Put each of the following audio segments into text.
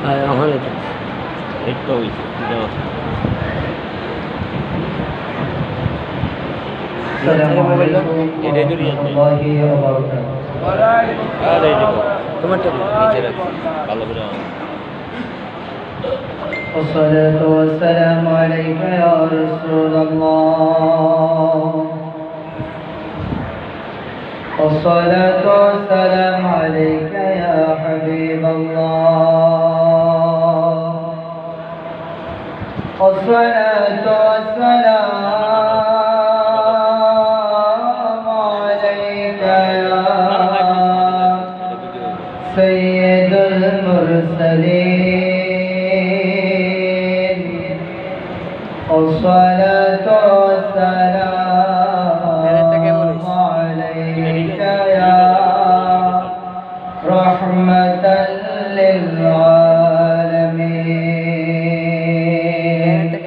আমার এটা একটু হইছে যাও السلام عليكم ورحمة الله وبركاته আর এই দেখো তোমারটা নিচে রাখো ভালো করে والصلاة والسلام عليك يا رسول الله والصلاة والسلام عليك يا حبيب الله والصلاة والسلام عليك يا سيد المرسلين والصلاة والسلام عليك يا رحمة للعالمين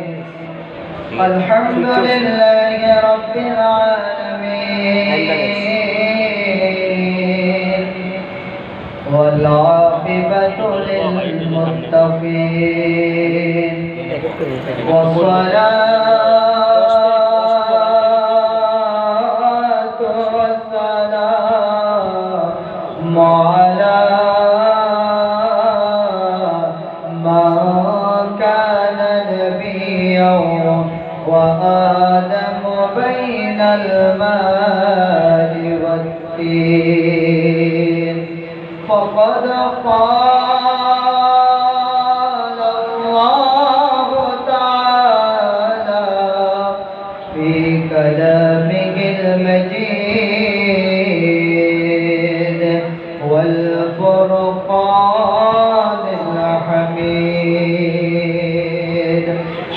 الحمد لله رب العالمين والعاقبة للمتقين والصلاة والسلام على من كان نبيا وآدم بين الماء والتين فقد قال الله تعالى في كلامه المجيد والفرقان الحميد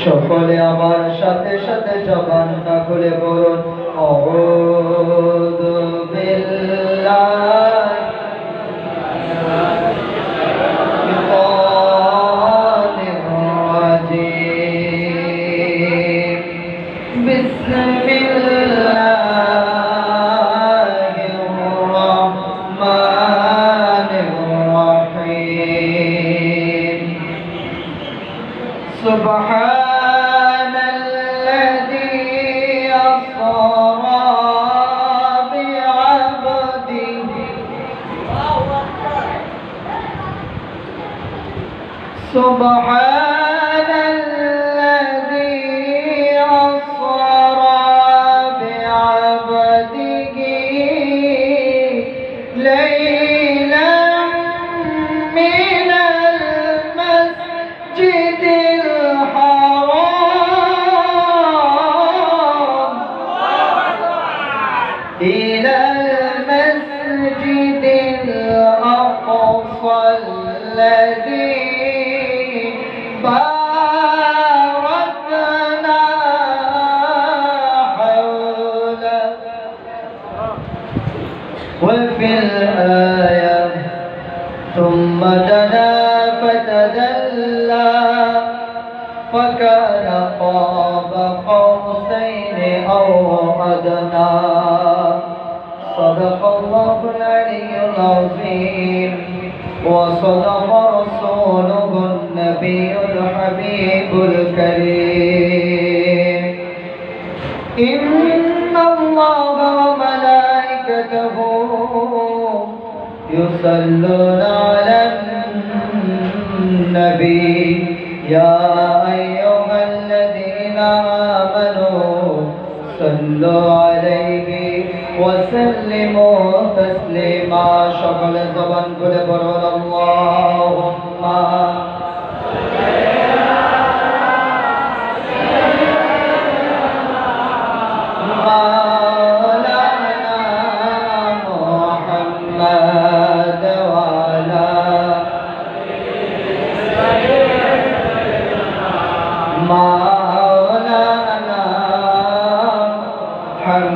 সকলে আমার সাথে সাথে জবান না খুলে বলুন আউযু বিল্লাহি মিনাশ রাজিম বিসমিল্লাহির রহমানির রহিম سبحان الذي أسرى بعبده سبحان الذي أسرى بعبده ليلا من المسجد إلى المسجد الأقصى الذي باركنا حوله وفي الآية ثم دنا فتدلى فكان قاب قوسين أو أدنى صدق الله العلي العظيم وصدق رسوله النبي الحبيب الكريم إن الله وملائكته يصلون على النبي يا أيها الذين آمنوا صلوا عليه وسلموا تسليما شغل زبان كل برون اللهم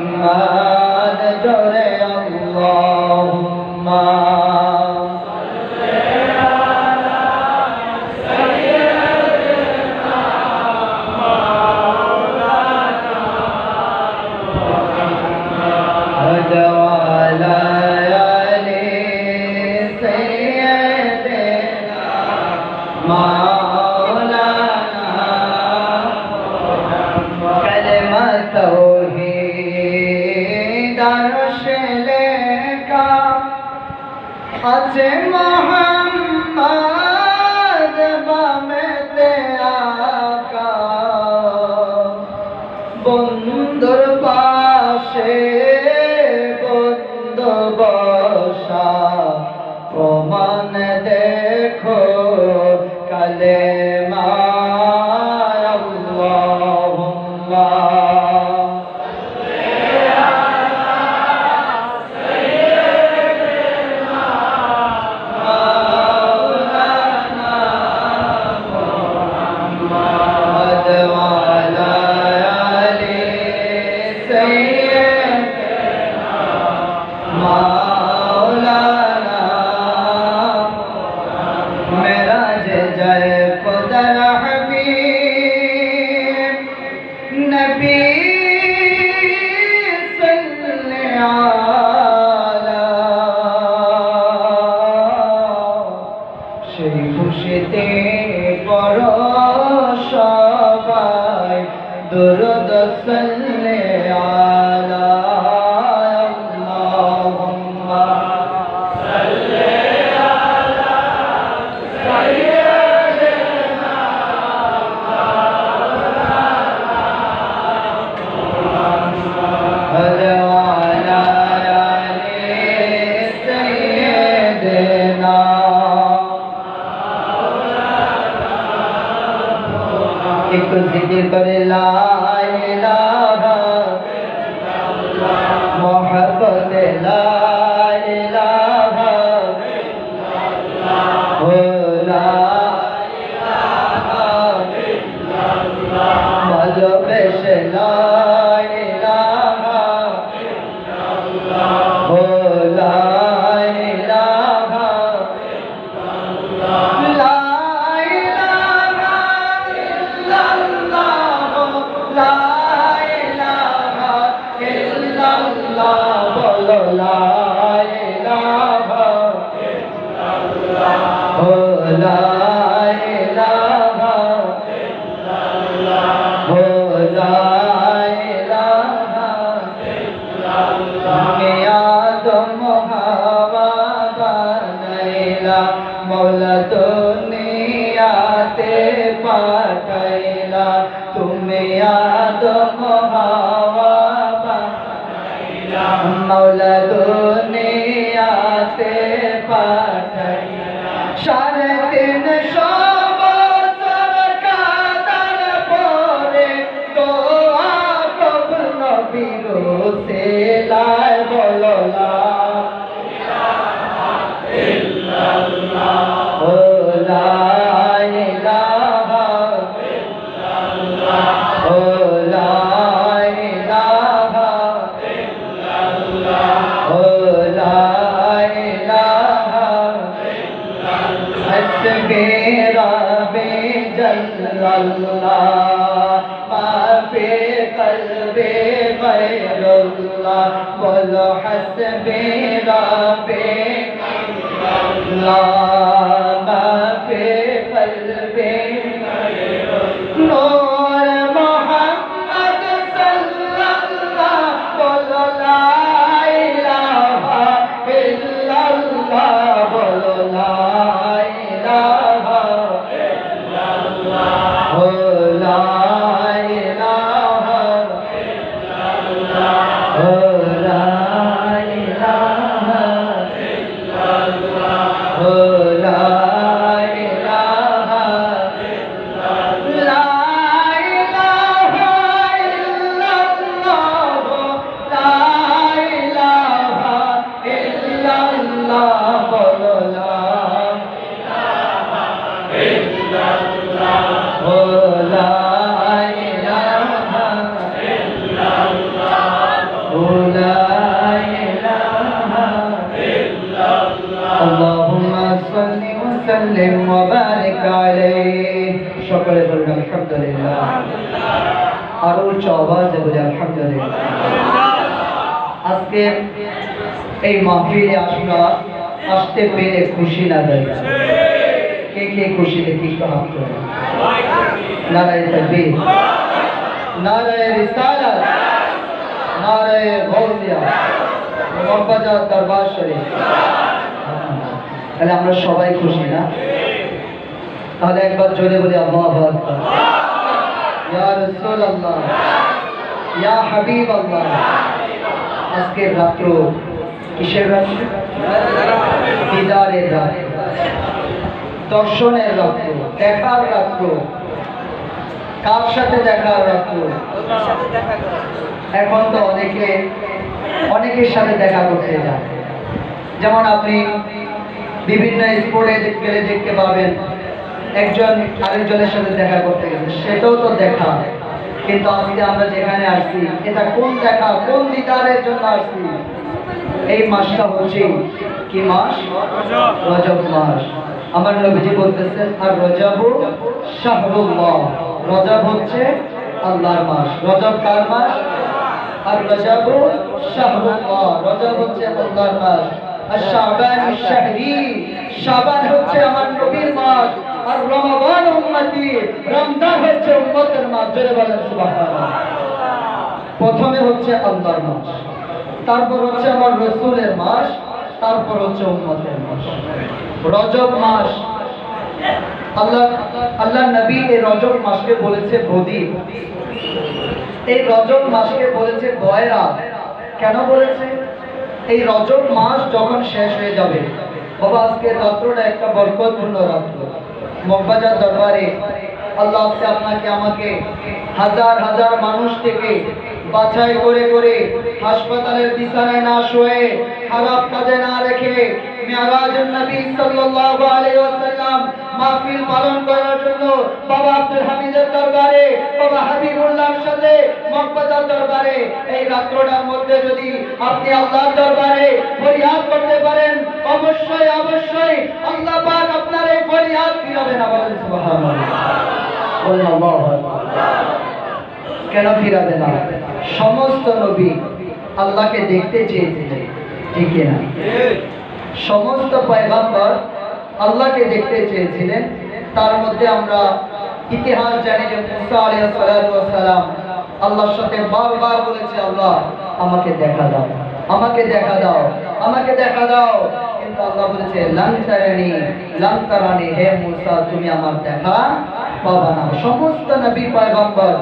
محمد جل اللهم মাওলানা কালেমা তাওহীদ আরশে লেখা আছে মোহাম্মদ বামেতে আকা বন্ধুর পাশে বন্ধু বসা প্রমাণ দেখো কালেমা আল্লাহুম্মা मौलाना मेराज जय खुदा हबीब नबी सल्ले आला সেই খুশিতে পড়ো সবাই দুরূদ সাল্লে আলা एक जिक्र करे ला इलाहा मोहब्बत ला इलाहा हो ला इलाहा ভালোবেস লা ইলাহা हो ला इलाहा ला बोलो ला इलाहा हो ला इलाहा हो ला इलाहा मिया तुम हवा बनैला मौला दुनियाते पाठैला তুমি আদম হাওয়া मौला दुनियाते पाठाइला साढ़े तीन सौ बছর কাদার পরে দোয়া কবুল নবীর ওসিলায় বলো লা ইলাহা ইল্লাল্লাহ ও লা ইলাহা ইল্লাল্লাহ ও লা حسبي ربي جل الله ما في قلبي غير الله قل حسبي ربي الله ما في قلبي غير نور محمد صلى الله قل لا إله إلا الله قل لا সকলে বলুন আলহামদুলিল্লাহ আর উচ্চ আওয়াজে বলি আলহামদুলিল্লাহ। আজকে এই মাহফিলে আসতে পেরে খুশি না কে কে খুশি দেখি একটু হাত করে নারায়ে তাকবীর নারায়ে রিসালাত নারায়ে গাউসিয়া মুহাম্মদা দরবার শরীফ তাহলে আমরা সবাই খুশি না তাহলে একবার জোরে বলি আল্লাহু আকবার ইয়া রাসূলুল্লাহ ইয়া হাবিবাল্লাহ আজকে রাত্র কিসের রাত্রি দিদারের রাত্রি দর্শনের রাত্র দেখার রাত্র কার সাথে দেখার রাত্র এখন তো অনেকের সাথে দেখা করতে যায় যেমন আপনি বিভিন্ন স্পোর্টে গেলে দেখতে পাবেন একজন আরেকজনের সাথে দেখা করতে গেছে সেটাও তো দেখা কিন্তু আজকে আমরা যেখানে আসছি এটা কোন দেখা কোন দিদারের জন্য আসছি এই মাসটা হচ্ছে কি মাস রজব মাস আমার নবীজি বলতেছেন আর রজব শাহরুল্লাহ রজব হচ্ছে আল্লাহর মাস রজব কার মাস আর রজব শাহরুল্লাহ রজব হচ্ছে আল্লাহর মাস আর শাবান শাহরি শাবান হচ্ছে আমার নবীর মাস আর রমাদান উম্মতি রমজান হচ্ছে উম্মতের মাস জোরে বলেন সুবহানাল্লাহ প্রথমে হচ্ছে আল্লাহর মাস তারপর হচ্ছে আমার রাসূলের মাস তারপর হচ্ছে উম্মতের মাস রজব মাস আল্লাহ নবী এই রজব মাসকে বলেছে বদি এই রজব মাসকে বলেছে গয়রা কেন বলেছে এই রজব মাস যখন শেষ হয়ে যাবে বাবা আজকে রাত্রটা একটা বরকতপূর্ণ রাত্র মগবাজার দরবারে আল্লাহ আজকে আপনাকে আমাকে হাজার হাজার মানুষ থেকে বাছাই করে করে হাসপাতালের বিছানায় না শুয়ে খারাপ কাজে না রেখে মিরাজুন নবী সাল্লাল্লাহু আলাইহি ওয়াসাল্লাম মাহফিল পালন করার জন্য বাবা আব্দুল হামিদের দরবারে বাবা হাবিবুল্লাহর সাথে মগবাজার দরবারে এই রাত্রটার মধ্যে যদি আপনি আল্লাহর দরবারে ফরিয়াদ করতে পারেন অবশ্যই অবশ্যই আল্লাহ পাক আপনার এই ফরিয়াদ ফিরাবে না বলেন সুবহানাল্লাহ বলেন আল্লাহু আকবার কেন ফিরাবে না সমস্ত নবী আল্লাহকে দেখতে চেয়েছিলেন ঠিক না সমস্ত পয়গম্বর আল্লাহকে দেখতে চেয়েছিলেন তার মধ্যে আমরা ইতিহাস জানি যে মুসা আলাইহিস সালাতু ওয়াস সালাম আল্লাহর সাথে বারবার বলেছে আল্লাহ আমাকে দেখা দাও আমাকে দেখা দাও আমাকে দেখা দাও কিন্তু আল্লাহ বলেছে লান তারানি হে মুসা তুমি আমার দেখা পাবে না সমস্ত নবী পয়গম্বর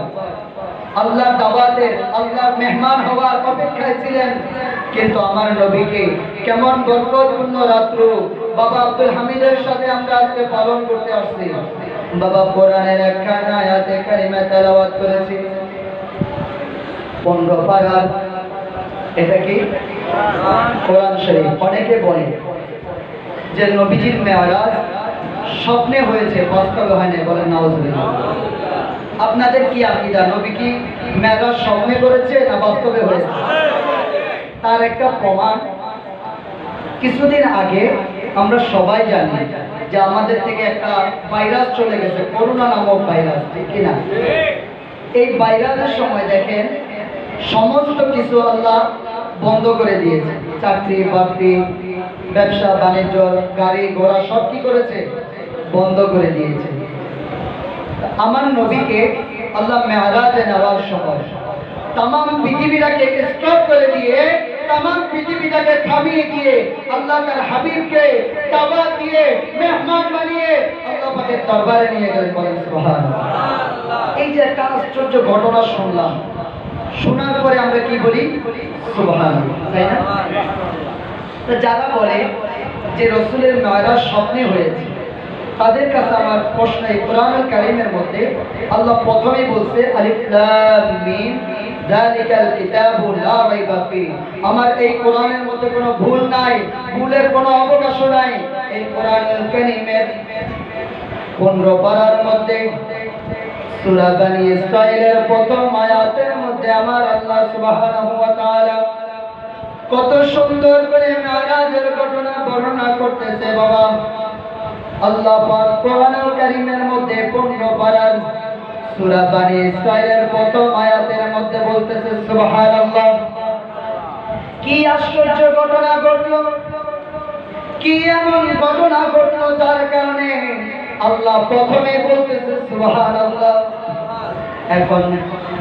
আল্লাহর দাওয়াতের আল্লাহর মেহমান হওয়ার অপেক্ষায় ছিলেন কিন্তু আমার নবীকে কেমন বরকতপূর্ণ রাত্র বাবা আব্দুল হামিদের সাথে আমরা আজকে পালন করতে আসছি বাবা কোরআনের একখানা আয়াতে কারিমা তেলাওয়াত করেছি 15 পারা এটা কি কোরআন শরীফ অনেকে বলে যে নবীজির মেরাজ স্বপ্নে হয়েছে বাস্তবে হয়নি বলেন নাউজুবিল্লাহ আপনাদের কি আকীদা নবী কি মেরাজ স্বপ্নে করেছে না বাস্তবে হয়েছে তার একটা প্রমাণ কিছুদিন আগে আমরা সবাই জানি যে আমাদের থেকে একটা ভাইরাস চলে গেছে করোনা নামক ভাইরাস ঠিক কি না এই ভাইরাসের সময় দেখেন সমস্ত কিছু আল্লাহ বন্ধ করে দিয়েছে চাকরি বাকরি ব্যবসা বাণিজ্য গাড়ি ঘোড়া সব কি করেছে বন্ধ করে দিয়েছে আমার নবীকে আল্লাহ মেরাজে নেওয়ার সময় তাম পৃথিবীটাকে স্টপ করে দিয়ে তাম পৃথিবীটাকে থামিয়ে দিয়ে আল্লাহ তার হাবিবকে দাওয়াত দিয়ে মেহমান বানিয়ে আল্লাহ পাকের দরবারে নিয়ে গেলেন বলেন সুবহানাল্লাহ এই যে একটা আশ্চর্য ঘটনা শুনলাম শোনার পরে আমরা কি বলি সুবহানাল্লাহ তাই না তো যারা বলে যে রাসূলের মেরাজ স্বপ্নে হয়েছে তাদের কাছে আমার প্রশ্ন এই কোরআনুল কারীমের মধ্যে আল্লাহ প্রথমেই বলছে আলিফ লাম মিম যালিকাল কিতাবু লা রাইবা ফিহি আমার এই কোরআনের মধ্যে কোনো ভুল নাই ভুলের কোনো অবকাশ নাই এই কোরআনুল কারীমের 15 পারার মধ্যে সূরা বনী ইসরাঈলের প্রথম আয়াতের মধ্যে আমার আল্লাহ সুবহানাহু ওয়া তাআলা কত সুন্দর করে মেরাজের ঘটনা বর্ণনা করতেছে বাবা আল্লাহ পাক কোরআনুল কারীমের মধ্যে 15 পারার সূরা বনী ইসরাঈলের প্রথম আয়াতের মধ্যে বলতেছে সুবহানাল্লাহ কি আশ্চর্য ঘটনা ঘটলো কি এমন ঘটনা ঘটলো যার কারণে আল্লাহ প্রথমে বলতেছে সুবহানাল্লাহ। এখন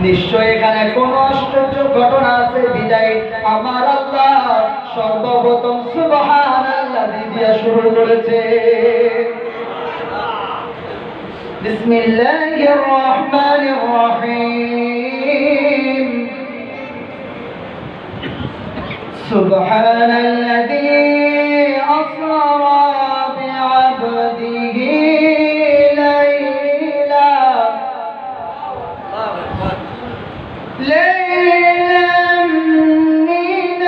নিশ্চয় এখানে কোন আশ্চর্য ঘটনা আছে বিদায় আমার আল্লাহ সর্বপ্রথম সুবহানাল্লাহ দিয়ে শুরু করেছে। বিসমিল্লাহির রহমানির রহিম। সুবহানাল্লাযী আসরা বিআবদিহি ليلا من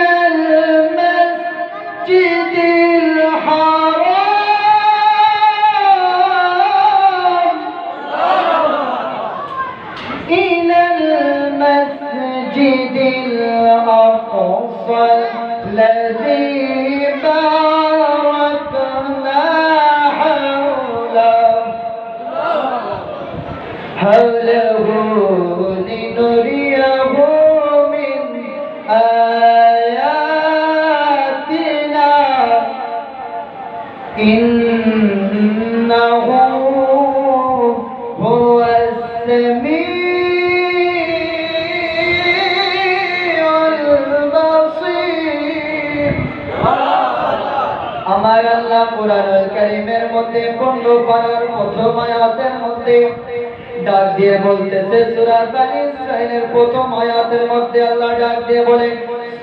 المسجد الحرام إلى المسجد الأقصى الذي باركنا حوله لنريه من آياتنا إنه هو السميع البصير। আমার আল্লাহ কোরআনুল কারীমের মধ্যে 15 পারার প্রথম আয়াতের মধ্যে ডাক দিয়ে বলতেছে, সূরা বনী ইসরাঈলের প্রথম আয়াতের মধ্যে আল্লাহ ডাক দিয়ে বলে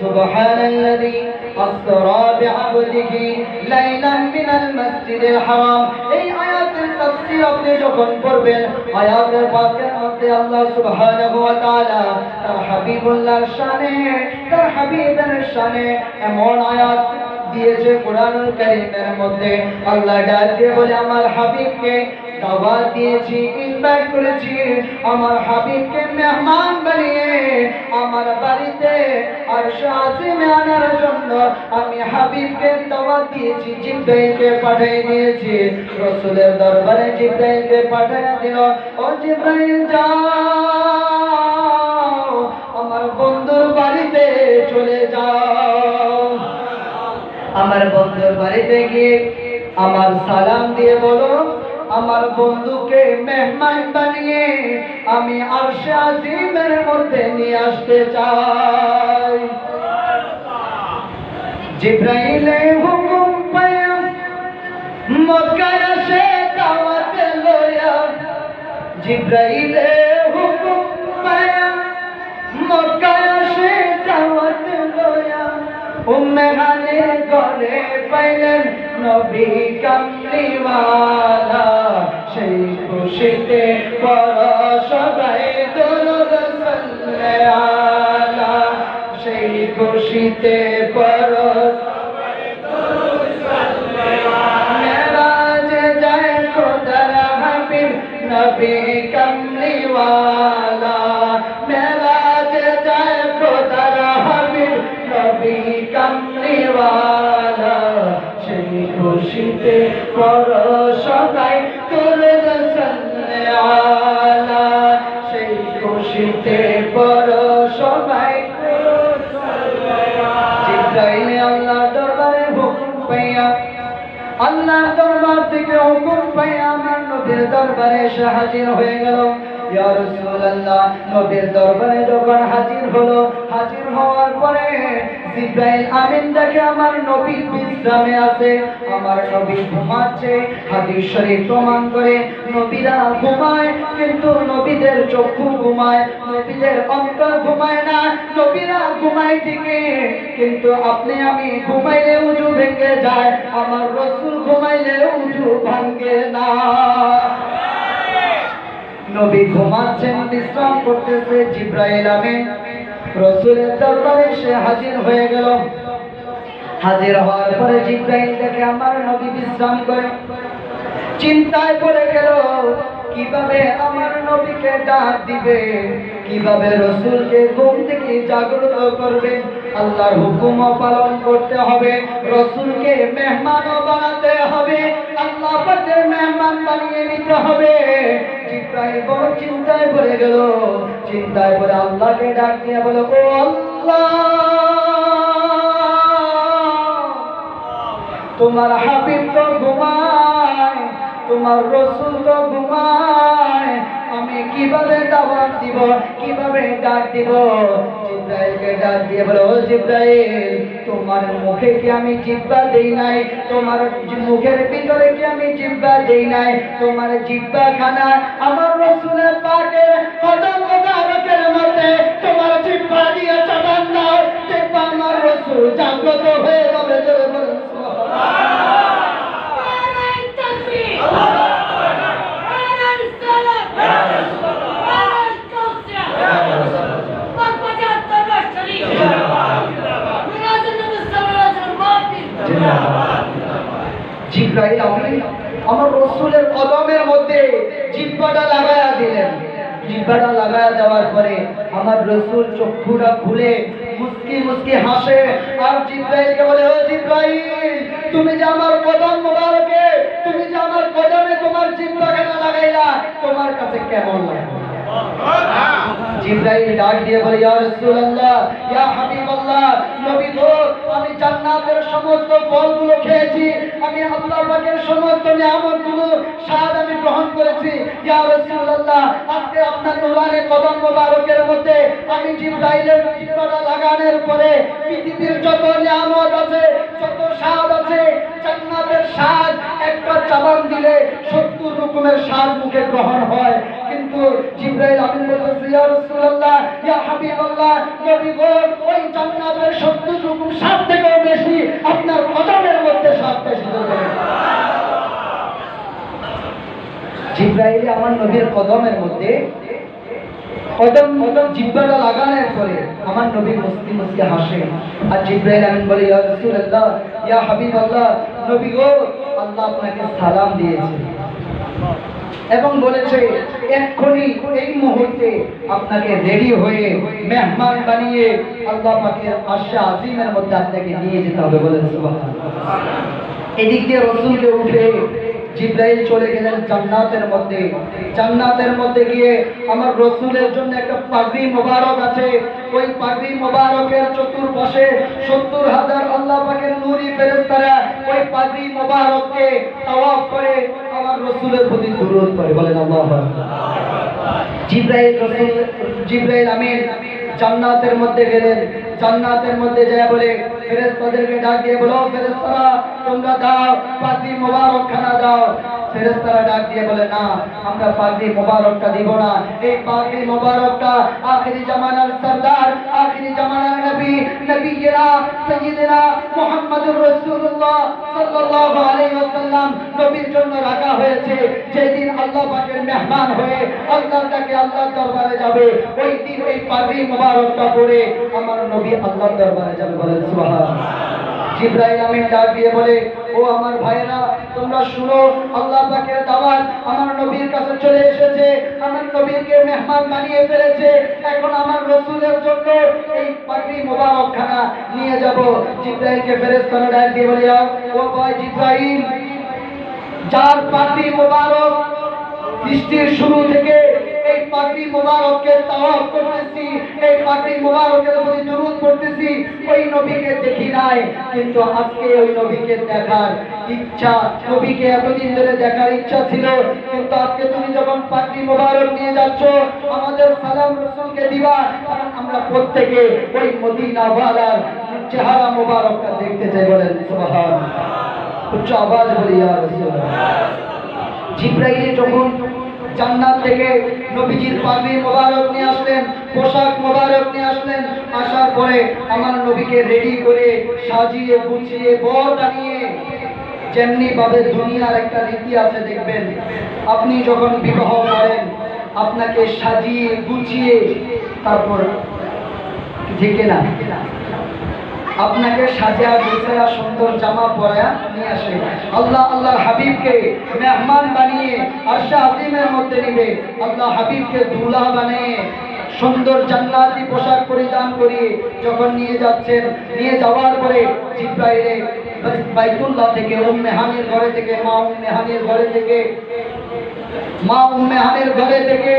সুবহানাল্লাযী আসরা বিআবদিহি লাইলান মিনাল মাসজিদিল হারাম। এই আয়াতের তাফসীর আপনি যখন পড়বেন, আয়াতের পাকের মধ্যে আল্লাহ সুবহানাহু ওয়া তাআলা তার হাবিবুল্লাহর শানে, তার হাবিবের শানে এমন আয়াত দিয়েছে কোরআনুল কারীমের মধ্যে। আল্লাহ ডাক দিয়ে বলে আমার হাবিবকে দাওয়াত দিয়েছি, ইনভাইট করেছি, আমার হাবিবকে মেহমান বানিয়ে আমার বাড়িতে আরশে আজিমে আনার জন্য আমি হাবিবকে দাওয়াত দিয়েছি, জিবরাইলকে পাঠিয়ে দিয়েছি। রাসূলের দরবারে জিবরাইলকে পাঠিয়ে দিল, ও জিবরাইল যাও আমার বন্ধুর বাড়িতে চলে যাও, আমার বন্ধুর বাড়িতে গিয়ে আমার সালাম দিয়ে বলো আমার বন্ধুকে মেহমান বানিয়ে আমি আরশে আজিমের মধ্যে নিয়ে আসতে চাই। জিবরাইলে হুকুম পায়া মক্কায় আসে দাওয়াত লয়া, জিবরাইলে হুকুম পায়া মক্কায় আসে দাওয়াত লয়া। উম্মে হানির ঘরে পাইলেন নবী কামলিওয়ালা, সেই খুশিতে পড় সবাই দরুদ সাল্লাল্লাহু, সেই খুশিতে পড় সবাই দরুদ সাল্লাল্লাহু। মেরাজে যায় খোদার হাবিব নবী কামলিওয়ালা, মেরাজে যায় খোদার হাবিব নবী কামলিওয়ালা, সেই খুশিতে পড় সবাই দরুদ সাল্লাল্লাহু, সেই খুশিতে পড় সবাই দরুদ সাল্লাল্লাহু। জিবরাইল আল্লাহর দরবারে হুকুম পাইয়া, আল্লাহর দরবার থেকে হুকুম পাইয়া আমার নবীর দরবারে এসে হাজির হয়ে গেল। ইয়া রাসূলুল্লাহ, নবীর দরবারে যখন হাজির হলো, হাজির হওয়ার পরে জিবরাইল আমিন দেখে আমার নবী বিশ্রামে আছে, আমার নবী ঘুমাচ্ছে। হাদিস শরীফ প্রমাণ করে নবীরা ঘুমায়, কিন্তু নবীদের চক্ষু ঘুমায়, নবীদের অন্তর ঘুমায় না। নবীরা ঘুমায় ঠিকই, কিন্তু আপনি আমি ঘুমাইলে উজু ভেঙে যায়, আমার রাসূল ঘুমাইলে উজু ভাঙে না। নবী ঘুমাচ্ছেন, বিশ্রাম করতেছে। জিবরাইল আমিন রাসূলের দরবারে সে হাজির হয়ে গেল। হাজির হওয়ার পরে জিবরাইল দেখে আমার নবী বিশ্রাম করে, চিন্তায় পড়ে গেল কিভাবে আমার নবীকে ডাক দিবে, কিভাবে রাসূলকে ঘুম থেকে জাগ্রত করবে। আল্লাহর হুকুম পালন করতে হবে, রাসূলকে মেহমান বানাতে হবে, আল্লাহ পাকের মেহমান বানিয়ে নিতে হবে। জিবরাইল বড় চিন্তায় পড়ে গেল, চিন্তায় পড়ে আল্লাহকে ডাক দিয়ে বলে, ও আল্লাহ, তোমার হাবিব তো ঘুমায়, আমার রাসূল তো ঘুমায়, আমি কিভাবে দাওয়াত দিব, কিভাবে ডাক দিব? জিবরাইলকে ডাক দিয়ে বলে, ও জিবরাইল, তোমার মুখে কি আমি জিহ্বা দেই নাই? তোমার মুখের ভিতরে কি আমি জিহ্বা দেই নাই? তোমার জিহ্বা খানা আমার রাসূলের পাকের কদম মোবারকের মধ্যে তোমার জিহ্বা দিয়ে চাবান দাও, দেখবা আমার রাসূল জাগ্রত হয়ে যাবে। জোরে বলুন জিবরাইল আমিন আমার রাসূলের কদমের মধ্যে জিহ্বাটা লাগায়া দিলেন। জিহ্বাটা লাগায়া দেওয়ার পরে আমার রাসূল চক্ষুটা খুলে মুস্কি মুস্কি হাসে আর জিবরাইলকে বলে, ও জিবরাইল, তুমি যে আমার কদম মোবারকে, তুমি যে আমার কদমে তোমার জিহ্বাখানা লাগাইলা, তোমার কাছে কেমন লাগে? জিবরাইল ডাক দিয়ে বলে, ইয়া রাসূলুল্লাহ, ইয়া হাবিবাল্লাহ, নবী গো, আমি জান্নাতের সমস্ত ফলগুলো খেয়েছি, আমি আল্লাহ পাকের সমস্ত নিয়ামতগুলো স্বাদ আমি গ্রহণ করেছি। ইয়া রাসূলুল্লাহ, আজকে আপনার নূরানি কদম মোবারকের মধ্যে আমি জিবরাইলের জিহ্বাটা লাগানোর পরে পৃথিবীর যত নিয়ামত আছে, যত স্বাদ আছে, জান্নাতের স্বাদ একটা চাবান দিলে 70 রকমের স্বাদ মুখে গ্রহণ হয়। কিন্তু জিবরাইল আমিন বলতেছে, ইয়া রাসূলুল্লাহ, ইয়া হাবিবাল্লাহ, নবী গো, ওই জান্নাতের 70 রকম স্বাদ থেকেও বেশি আপনার কদমের মধ্যে স্বাদ বেশি। জিবরাইল আমার নবীর কদমের মধ্যে কদম জিহ্বাটা লাগানোর পরে আমার নবী মুস্কি মুস্কি হাসে আর জিবরাইল আমিন বলে, ইয়া রাসূলুল্লাহ, ইয়া হাবিবাল্লাহ, নবী গো, আল্লাহ আপনাকে সালাম দিয়েছে এবং বলেছে এক্ষুনি এই মুহূর্তে আপনাকে রেডি হয়ে মেহমান বানিয়ে আল্লাহ পাকের আরশে আজিমের মধ্যে আপনাকে নিয়ে যেতে হবে। বলেন সুবহানাল্লাহ। এদিক দিয়ে রাসূলকে উঠে জিবরাইল চলে গেলেন জান্নাতের মধ্যে। জান্নাতের মধ্যে গিয়ে আমার রাসূলের জন্য একটা পাগড়ি মোবারক আছে, ওই পাগড়ি মোবারকের চতুর্পাশে 70,000 আল্লাহ পাকের নূরি ফেরেশতারা ওই পাগড়ি মোবারককে তাওয়াফ করে আমার রাসূলের প্রতি দুরূদ পড়ে। বলেন আল্লাহু আকবার। জিবরাইল আমিন জান্নাতের মধ্যে গেলেন। জান্নাতের মধ্যে যায় বলে ফেরেশতাদেরকে ডাক দিয়ে বলো, ফেরেশতারা তোমরা দাও, পাগড়ি মোবারক খানা দাও। ফেরেশতারা ডাক দিয়ে বলে, না, আমরা পাগড়ি মোবারকটা দিব না। এই পাগড়ি মোবারকটা আখিরি জামানার সরদার, আখিরি জামানার নবী, নবীরা সাইয়্যিদিনা মুহাম্মদুর রাসূলুল্লাহ সাল্লাল্লাহু আলাইহি ওয়াসাল্লাম নবীর জন্য রাখা হয়েছে। যেদিন আল্লাহ পাকের মেহমান হয়ে আল্লাহর কাছে আল্লাহর দরবারে যাবে, ওই দিন ওই পাগড়ি মোবারকটা পরে আমার নবী আল্লাহর দরবারে যাবে। বলেন সুবহানাল্লাহ। জিবরাইল আমিন ডাক দিয়ে বলে, ও আমার ভাইরা, তোমরা শুনো, আল্লাহ পাকের দাওয়াত আমার নবীর কাছে চলে এসেছে, আমার নবীকে মেহমান বানিয়ে ফেলেছে। এখন আমার রাসূলের জন্য এই পাগড়ি মোবারক খানা নিয়ে যাব। জিবরাইলকে ফেরেশতারা ডাক দিয়ে বলে, ও ভাই জিবরাইল, যার পাগড়ি মোবারক সৃষ্টির শুরু থেকে এই পাগড়ি মোবারককে তাওয়াফ করতেছি, এই পাগড়ি মোবারকের প্রতি দুরূদ পড়তেছি, ওই নবীকে দেখি নাই, কিন্তু আজকে ওই নবীকে দেখার ইচ্ছা, নবীকে এতদিন ধরে দেখার ইচ্ছা ছিল, কিন্তু আজকে তুমি যখন পাগড়ি মোবারক নিয়ে যাচ্ছ, আমাদের সালাম রাসূলকে দিবা, কারণ আমরা প্রত্যেকে ওই মদিনাওয়ালার চেহারা মোবারকটা দেখতে চাই। বলেন সুবহানাল্লাহ। উচ্চ আওয়াজ বলি, ইয়া রাসূলুল্লাহ। জিবরাইল যখন জান্নাত থেকে নবীজির পাগড়ি মোবারক নিয়ে আসলেন, পোশাক মোবারক নিয়ে আসলেন, আসার পরে আমার নবীকে রেডি করে সাজিয়ে গুছিয়ে বর বানিয়ে, যেমনি ভাবে দুনিয়ার একটা রীতি আছে দেখবেন, আপনি যখন বিবাহ করেন আপনাকে সাজিয়ে গুছিয়ে তারপর ঢেকে না, আপনাকে সাজা গুছায়া সুন্দর জামা পরায়া নিয়ে আসে। আল্লাহ আল্লাহর হাবিবকে মেহমান বানিয়ে আরশে আজিমের মধ্যে নিবে। আল্লাহ হাবিবকে দুলহা বানিয়ে সুন্দর জান্নাতি পোশাক পরিধান করিয়ে যখন নিয়ে যাচ্ছেন, নিয়ে যাওয়ার পরে জিবরাইল বাইতুল্লাহ থেকে উম্মে হানির ঘরে থেকে মা উম্মে হানির ঘরে থেকে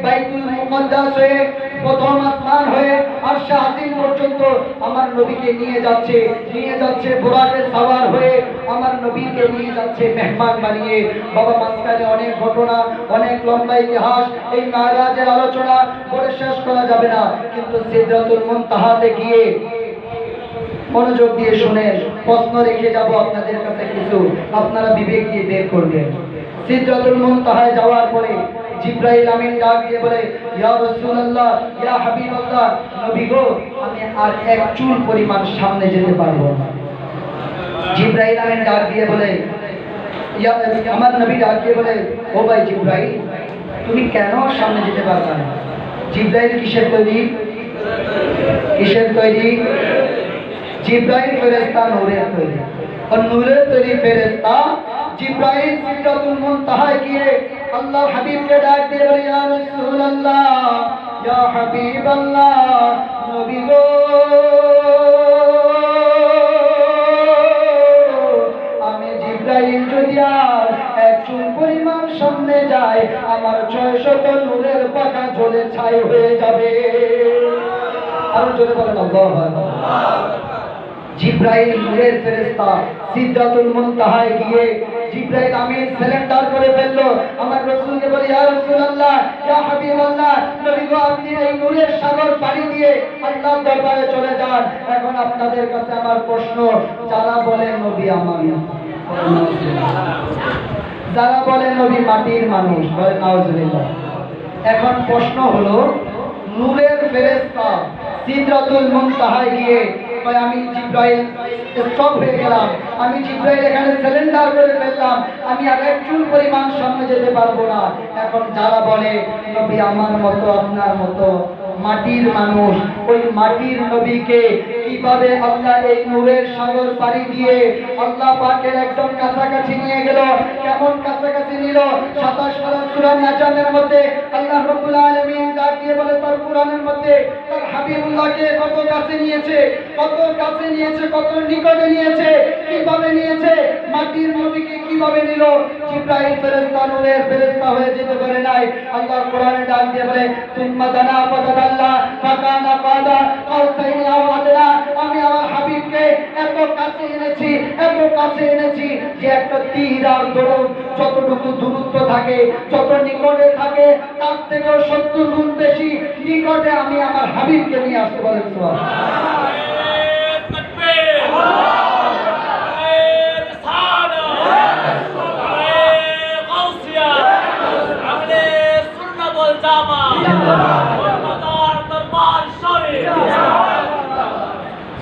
বাইতুল মুকদ্দাস হয়ে প্রথম আসমান হয়ে আরশে আজিম পর্যন্ত আমার নবীকে নিয়ে যাচ্ছে বুরাকে সাওয়ার হয়ে আমার নবীকে নিয়ে যাচ্ছে মেহমান বানিয়ে। বাবা মাঝখানে অনেক ঘটনা, অনেক লম্বা ইতিহাস, এই মেরাজের আলোচনা করে শেষ করা যাবে না, কিন্তু সিদরাতুল মুনতাহাতে গিয়ে মনোযোগ দিয়ে শুনেন, প্রশ্ন রেখে যাব আপনাদের কাছে কিছু, আপনারা বিবেক দিয়ে বের করবেন। সিদরাতুল মুনতাহায় যাওয়ার পরে জিবরাইল আমিন ডাক দিয়ে বলে, ইয়া রাসূলুল্লাহ, ইয়া হাবিবাল্লাহ, নবী গো, আমি আর এক চুল পরিমাণ সামনে যেতে পারবো না। জিবরাইল আমিন ডাক দিয়ে বলে, আমার নবী ডাক দিয়ে বলে, ও ভাই জিবরাইল, তুমি কেন সামনে যেতে পারবে না? জিবরাইল কিসের তৈরি? জিবরাইল ফেরেশতা নূরের তৈরি, আর নূরের তৈরি ফেরেশতা জিবরাইল সিদরাতুল মুনতাহায় গিয়ে আল্লাহ হাবিবকে ডাক দিয়ে বলে, ইয়া রাসূলুল্লাহ, ইয়া হাবিবাল্লাহ, নবী গো, আমি জিবরাইল যদি আর এক চুল পরিমাণ সামনে যাই, আমার 600 নূরের পাখা জ্বলে ছাই হয়ে যাবে। আর জোরে বলেন আল্লাহু আকবার। জিবরাইল নূরের ফেরেশতা সিদরাতুল মুনতাহায় গিয়ে জিবরাইল আমিন সিলিন্ডার করে ফেললো। আমার রাসূলকে বলে, ইয়া রাসূলুল্লাহ, ইয়া হাবিবাল্লাহ, নবী গো, আপনি এই নূরের সাগর পাড়ি দিয়ে আল্লাহর দরবারে চলে যান। এখন আপনাদের কাছে আমার প্রশ্ন, যারা বলে নবী আমার, যারা বলে নবী মাটির মানুষ, বলে নাউজুবিল্লাহ। এখন প্রশ্ন হলো, নূরের ফেরেশতা সিদরাতুল মুনতাহায় গিয়ে আমি জিবরাইল স্টপ হয়ে গেলাম, আমি জিবরাইল এখানে সিলিন্ডার করে ফেললাম, আমি আর এক চুল পরিমাণ সামনে যেতে পারবো না। এখন যারা বলে নবী আমার মতো, আপনার মতো মাটির মানুষ, ওই মাটির নবীকে কিভাবে আল্লাহ এই নূরের সাগর পাড়ি দিয়ে আল্লাহ পাকের একদম কাছাকাছি নিয়ে গেল? কেমন কাছাকাছি নিল? 27 পারা সূরা নাজমের মধ্যে আল্লাহ রাব্বুল আলামিন ডাক দিয়ে বলে, তার কোরআনের মধ্যে তার হাবিবুল্লাহকে কত কাছে নিয়েছে, কত কাছে নিয়েছে, কত নিকটে নিয়েছে, কিভাবে নিয়েছে, মাটির নবীকে কিভাবে নিল? জিবরাইল ফেরেশতা নূরের ফেরেশতা হয়ে যেতে পারে নাই। আল্লাহ কোরআনে ডাক দিয়ে বলে, সুম্মা দানা ফাতাদাল্লা ফাকানা কাদা কাউসাইনি আও আদনা, আমি আমার হাবিবকে এত কাছে এনেছি, এত কাছে এনেছি যে একটা তীর আর দড় যতটুকু দূরত্ব থাকে, যত নিকটে থাকে, তার থেকেও 70 গুণ বেশি নিকটে আমি আমার হাবিবকে নিয়ে আসতে পারি।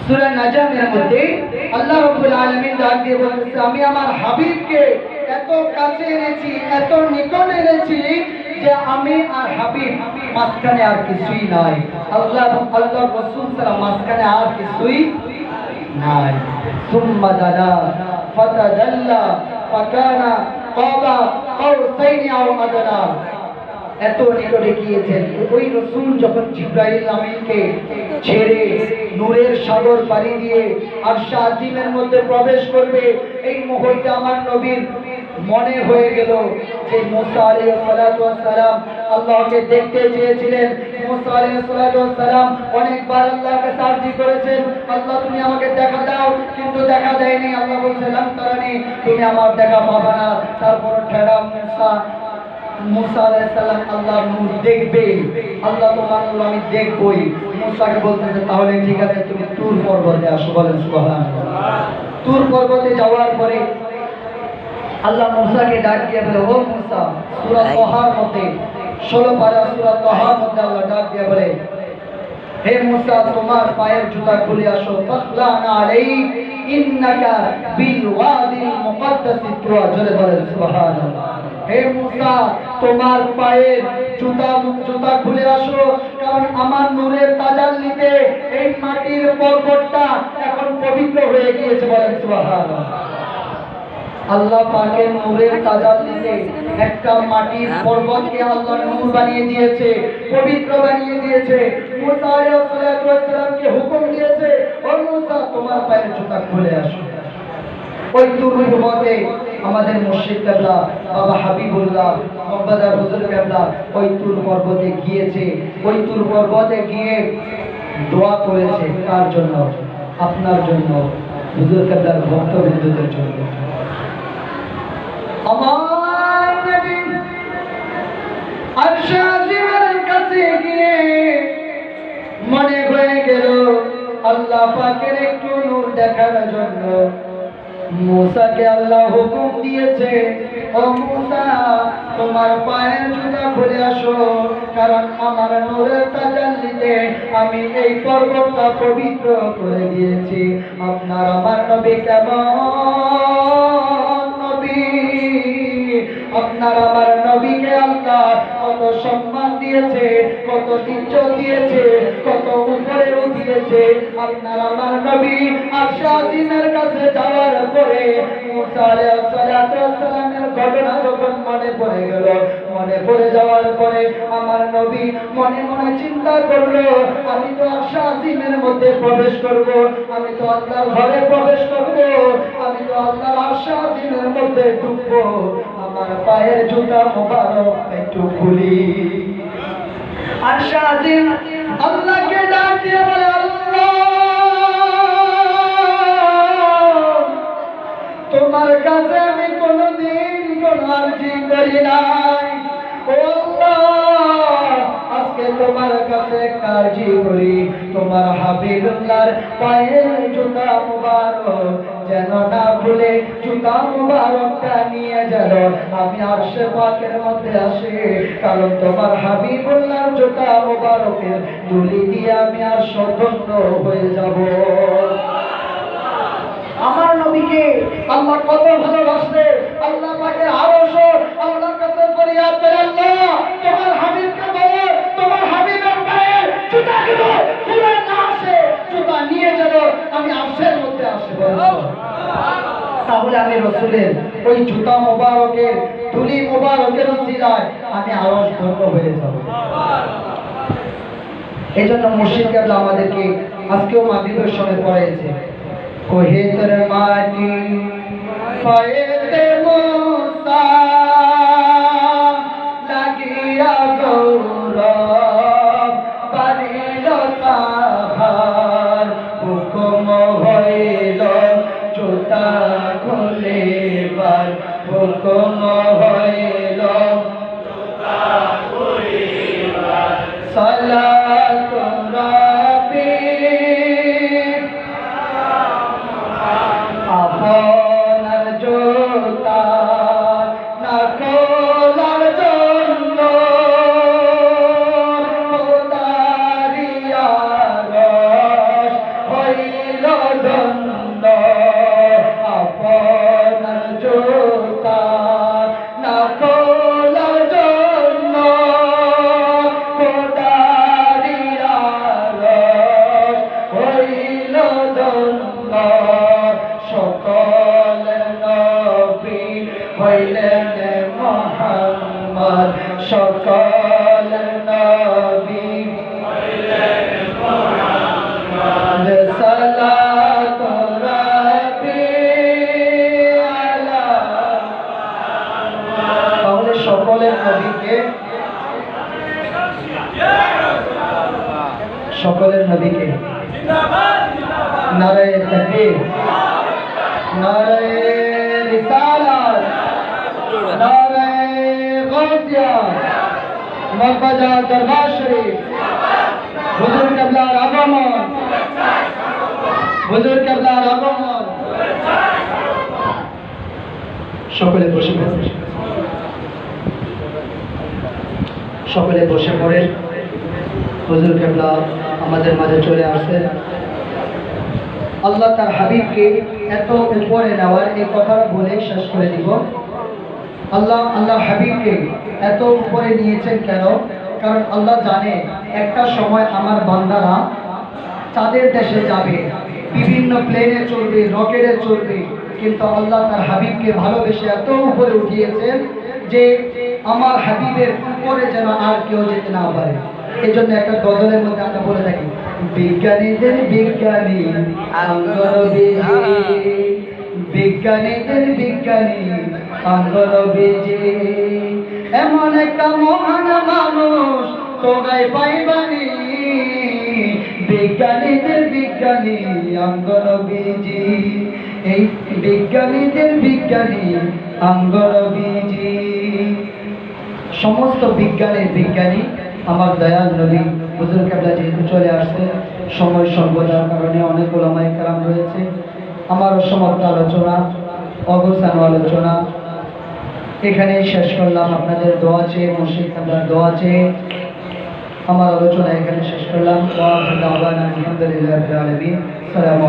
সূরা নাজমের মধ্যে আল্লাহ রাব্বুল আলামিন ডাক দিয়ে বলতেছে, আমি আমার হাবিবকে এত কাছে এনেছি, এত নিকটে এনেছি যে আমি আর হাবিব মাঝখানে আর কিছুই নাই। আল্লাহ রাসূল ছাড়া মাঝখানে আর কিছুই নাই। সুম্মা দানা ফাতাদাল্লা ফাকানা কাবা কাউসাইনি আও আদনা, এত নিকটে গিয়েছেন। ওই রাসূল যখন জিবরাইল আমিনকে ছেড়ে নূরের সাগর পাড়ি দিয়ে আরশে আজিমের মধ্যে প্রবেশ করবে, এই মুহূর্তে আমার নবীর মনে হয়ে গেল যে মুসা আলাইহিস সালাতু ওয়াস সালাম আল্লাহকে দেখতে চেয়েছিলেন। মুসা আলাইহিস সালাতু ওয়াস সালাম অনেকবার আল্লাহর কাছে আরজি করেছেন, আল্লাহ তুমি আমাকে দেখা দাও, কিন্তু দেখা দেয়নি। আল্লাহ বলেছেন, লাম তারানি, তুমি আমার দেখা পাবে না। তারপর ঠেড়া মুসা আলাইহিস সালাম আল্লাহর নূর দেখবে, আল্লাহ তোমার নূর আমি দেখবই। মুসাকে বলতেছে, তাহলে ঠিক আছে, তুমি তুর পর্বতে আসো। বলেন সুবহানাল্লাহ। তুর পর্বতে যাওয়ার পরে আল্লাহ মুসাকে ডাক দিয়ে বলে, ও মুসা, সূরা তাহার মধ্যে 16 পারা সূরা তাহার মধ্যে আল্লাহ ডাক দিয়ে বলে, হে মুসা, তোমার পায়ের জুতা খুলে আসো। ফাখলানা আলাইক ইন্নাকা বিল ওয়াদিল মুকদ্দাসি তুয়া। জোরে বলেন সুবহানাল্লাহ। হে মুসা, তোমার পায়ের জুতা খুলে আসো, কারণ আমার নূরের তাজাল্লিতে এই মাটির পর্বতটা এখন পবিত্র হয়ে গিয়েছে। বলেন সুবহানাল্লাহ। আল্লাহ পাকের নূরের তাজাল্লিতে একটা মাটির পর্বতকে আল্লাহ নূর বানিয়ে দিয়েছে, পবিত্র বানিয়ে দিয়েছে। মুসা আলাইহিস সালাতু ওয়াস সালামকে হুকুম দিয়েছে, ও মুসা, তোমার পায়ের জুতা খুলে আসো। ওই তুর পর্বতে আমাদের মুর্শিদ কেবলা বাবা হাবিবুল্লাহ মহম্মদার হুজুর কেবলা ওই তুর পর্বতে গিয়েছে। ওই তুর পর্বতে গিয়ে দোয়া করেছে কার জন্য? আপনার জন্য, হুজুর কেবলার ভক্তবৃন্দদের জন্য। আমার নবী আরশে আজিমের কাছে গিয়ে মনে হয়ে গেল আল্লাহ পাকের একটু নূর দেখার জন্য। মুসাকে আল্লাহ হুকুম দিয়েছে, ও মুসা তোমার পায়ের জুতা খুলে আসো, কারণ আমার নূরের তাজাল্লিতে আমি এই পর্বতটা পবিত্র করে দিয়েছি। আপনার আমার নবী কেমন নবী, আপনার আমার নবীকে আল্লাহ কত সম্মান দিয়েছে, কত ইজ্জত দিয়েছে, কত উপরে উঠিয়েছে। আপনার আমার নবী আরশে আজিমের কাছে যাওয়ার পরে মুসা আলাইহিস সালাতু ওয়াস সালামের ঘটনা যখন মনে পড়ে গেল, মনে পড়ে যাওয়ার পরে আমার নবী মনে মনে চিন্তা করলো, আমি তো আরশে আজিমের মধ্যে প্রবেশ করব, আমি তো আল্লাহর ঘরে প্রবেশ করব, আমি তো আল্লাহর আরশে আজিমের মধ্যে ঢুকবো, আমার পায়ের জুতা মোবারক একটু খুলি। আরশে আজিম আল্লাহকে ডাক দিয়ে বলে, আল্লাহ তোমার কাছে আমি কোনোদিন কোনো আরজি করি নাই, ও আল্লাহ আজকে তোমার কাছে একটা আরজি করি, তোমার হাবিবুল্লাহর পায়ের জুতা মুবারক যেন না ভুলে জুতা মুবারকটা নিয়ে যেন আমি আরশে পাকের মধ্যে আসি, কারণ তোমার হাবিবুল্লাহর জুতা মুবারকের ধুলি দিয়ে আমি আর স্বতন্ত্র হয়ে যাব। আমার নবীকে আল্লাহ কত ভালোবাসে, আল্লাহ পাকের আরশ আল্লাহর কাছে ফরিয়াদ করে, আল্লাহ তোমার হাবিবকে বলো তোমার হাবিবের পায়ের জুতাগুলো খুলে না আসে, জুতা নিয়ে যেন আমি আরশের মধ্যে আসব। তাহলে আমি রাসূলের ওই জুতা মোবারকের ধুলি মোবারকের উসিলায় আমি আরশ ধন্য হয়ে যাব। এই জন্য মুর্শিদ কেবলা আমাদেরকে আজকেও মাগরিবের সময় পড়াইছে, কোহের মাটি পায়েতে মুসা লাগিয়া গৌরব পারিল তাহার, হুকুম হইল জুতা খুলিবার, হুকুম হইল জুতা খুলিবার, সালাতু রাব্বি আপনার জোতা না খোলার জন্য খোদারিয়া রস হইল ধন্য, আপনার জোতা না খোলার জন্য খোদারিয়া রস হইল ধন্য। সকল নবী হইলেন মুহাম্মদ, সকল নবী হইলেন মুহাম্মদ, সালাতু রাব্বি আলা। তাহলে সকলের নবীকে, সকলের নবীকে নারায়ে তাকবীর, নারায়ে রিসালাত, নারায়ে গাউসিয়া, মক্কা দরবার শরীফ, হুজুর কেবলার আগমন, হুজুর কেবলার আগমন। সকলে বসে পড়েন, সকলে বসে পড়েন। হুজুর কেবলা আমাদের মাঝে চলে আসেন। আল্লাহ তার হাবিবকে এত উপরে নেওয়ার এই কথাটা বলে শেষ করে দিব। আল্লাহ হাবিবকে এত উপরে নিয়েছেন কেন? কারণ আল্লাহ জানে একটা সময় আমার বান্দারা চাঁদের দেশে যাবে, বিভিন্ন প্লেনে চলবে, রকেটে চলবে, কিন্তু আল্লাহ তার হাবিবকে ভালোবেসে এত উপরে উঠিয়েছেন যে আমার হাবিবের উপরে যেন আর কেউ যেতে না পারে। এই জন্য একটা গজলের মধ্যে আমরা বলে থাকি, বিজ্ঞানীদের বিজ্ঞানী আঙ্গনবিহীন, বিজ্ঞানীদের বিজ্ঞানী আঙ্গল বেজে এমন একটা মহান মানুষ তোগায় পাইবানি বিজ্ঞানীদের বিজ্ঞানী আঙ্গল বেজে এই বিজ্ঞানীদের বিজ্ঞানী আঙ্গল বেজে সমস্ত বিজ্ঞানের বিজ্ঞানী আমার দয়াল নবী হুজুর কেবলা যেহেতু চলে আসছে সময় সর্বদার কারণে অনেক ওলামায়ে কেরাম রয়েছে আমার অসমাপ্ত আলোচনা অবস্থান আলোচনা এখানেই শেষ করলাম আপনাদের দোয়া চেয়ে মুর্শিদ কেবলার দোয়া চেয়ে আমার আলোচনা এখানে শেষ করলাম আলহামদুলিল্লাহ রাব্বিল আলামিন।